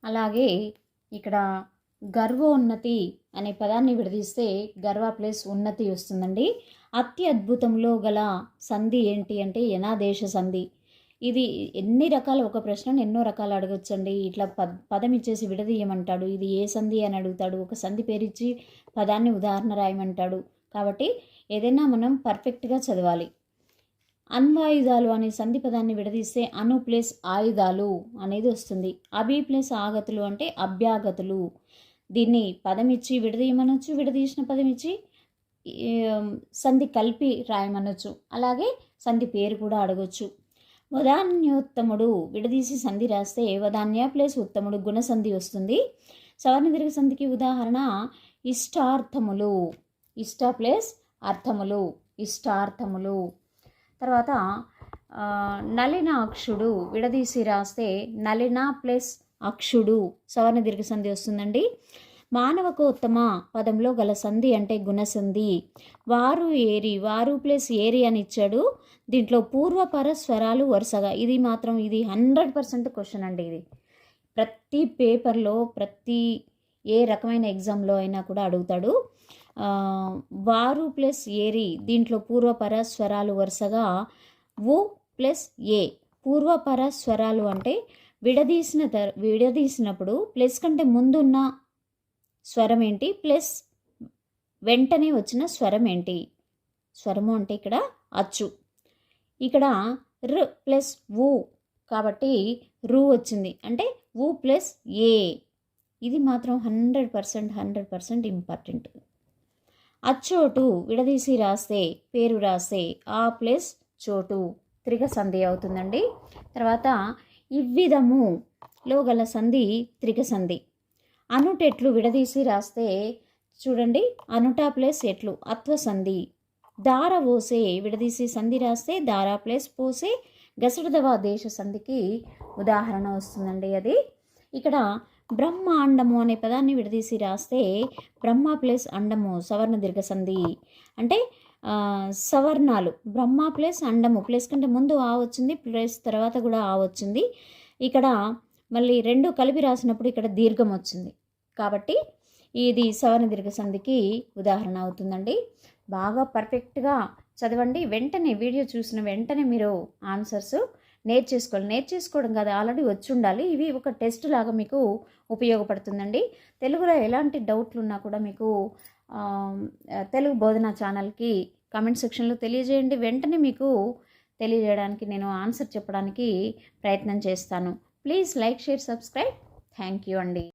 అలాగే ఇక్కడ గర్వోన్నతి అనే పదాన్ని విడదీస్తే గర్వ ప్లస్ ఉన్నతి వస్తుందండి. అత్యద్భుతంలో గల సంధి ఏంటి అంటే యనాదేశ సంధి. ఇది ఎన్ని రకాల, ఒక ప్రశ్నను ఎన్నో రకాలు అడగొచ్చండి. ఇట్లా పదం ఇచ్చేసి విడదీయమంటాడు, ఇది ఏ సంధి అని అడుగుతాడు, ఒక సంధి పేరిచ్చి పదాన్ని ఉదాహరణ రాయమంటాడు. కాబట్టి ఏదైనా మనం పర్ఫెక్ట్గా చదవాలి. అన్వాయుధాలు అనే సంధి పదాన్ని విడదీస్తే అను ప్లస్ ఆయుధాలు అనేది వస్తుంది. అభి ప్లస్ ఆగతులు అంటే అభ్యాగతులు. దీన్ని పదం ఇచ్చి విడదీయమనొచ్చు, విడదీసిన పదం ఇచ్చి సంధి కలిపి రాయమనొచ్చు. అలాగే సంధి పేరు కూడా అడగొచ్చు. వదాన్యోత్తముడు విడదీసి సంధి రాస్తే వదాన్య ప్లస్ ఉత్తముడు గుణసంధి వస్తుంది. సవర్ణ దీర్ఘ సంధికి ఉదాహరణ ఇష్టార్థములు. ఇష్ట ప్లస్ అర్థములు, ఇష్టార్థములు. తర్వాత నలిన అక్షుడు విడదీసి రాస్తే నలిన ప్లస్ అక్షుడు సవర్ణ దీర్ఘ సంధి వస్తుందండి. మానవకోత్తమ పదంలో గల సంధి అంటే గుణసంధి. వారు ఏరి, వారు ప్లస్ ఏరి అని ఇచ్చాడు. దీంట్లో పూర్వపర స్వరాలు వరుసగా, ఇది మాత్రం ఇది 100% క్వశ్చన్ అండి. ఇది ప్రతి పేపర్లో, ప్రతి ఏ రకమైన ఎగ్జామ్లో అయినా కూడా అడుగుతాడు. వారు ప్లస్ ఏరి, దీంట్లో పూర్వపర స్వరాలు వరుసగా వు ప్లస్ ఏ. పూర్వపర స్వరాలు అంటే విడదీసినప్పుడు ప్లస్ కంటే ముందున్న స్వరం ఏంటి, ప్లస్ వెంటనే వచ్చిన స్వరం ఏంటి. స్వరము అంటే ఇక్కడ అచ్చు. ఇక్కడ ర్ ప్లస్ వు కాబట్టి రు వచ్చింది, అంటే వు ప్లస్ ఏ. ఇది మాత్రం 100% ఇంపార్టెంట్. అచ్చోటు విడదీసి రాస్తే, పేరు రాస్తే ఆ ప్లస్ చోటు త్రిగ సంధి అవుతుందండి. తర్వాత ఇవ్విధములో గల సంధి త్రిగ సంధి. అనుటెట్లు విడదీసి రాస్తే చూడండి, అనుట ప్లస్ ఎట్లు అత్వ సంధి. దార ఓసే విడదీసి సంధి రాస్తే దారా ప్లస్ పోసే గసడదవ దేశ సంధికి ఉదాహరణ వస్తుందండి. అది ఇక్కడ బ్రహ్మాండము అనే పదాన్ని విడదీసి రాస్తే బ్రహ్మ ప్లస్ అండము సవర్ణ దీర్ఘ సంధి. అంటే సవర్ణాలు బ్రహ్మ ప్లస్ అండము, ప్లస్ కంటే ముందు ఆ వచ్చింది, ప్లస్ తర్వాత కూడా ఆ వచ్చింది. ఇక్కడ మళ్ళీ రెండు కలిపి రాసినప్పుడు ఇక్కడ దీర్ఘం వచ్చింది. కాబట్టి ఇది సవర్ణ దీర్ఘ సంధికి ఉదాహరణ అవుతుందండి. బాగా పర్ఫెక్ట్గా చదవండి. వెంటనే వీడియో చూసిన వెంటనే మీరు ఆన్సర్స్ నేర్చేసుకోవడం కాదు, ఆల్రెడీ వచ్చి ఉండాలి. ఇవి ఒక టెస్ట్ లాగా మీకు ఉపయోగపడుతుందండి. తెలుగులో ఎలాంటి డౌట్లు ఉన్నా కూడా మీకు తెలుగు బోధన ఛానల్కి కామెంట్ సెక్షన్లో తెలియజేయండి. వెంటనే మీకు తెలియజేయడానికి, నేను ఆన్సర్ చెప్పడానికి ప్రయత్నం చేస్తాను. Please like, share, subscribe. Thank you అండి.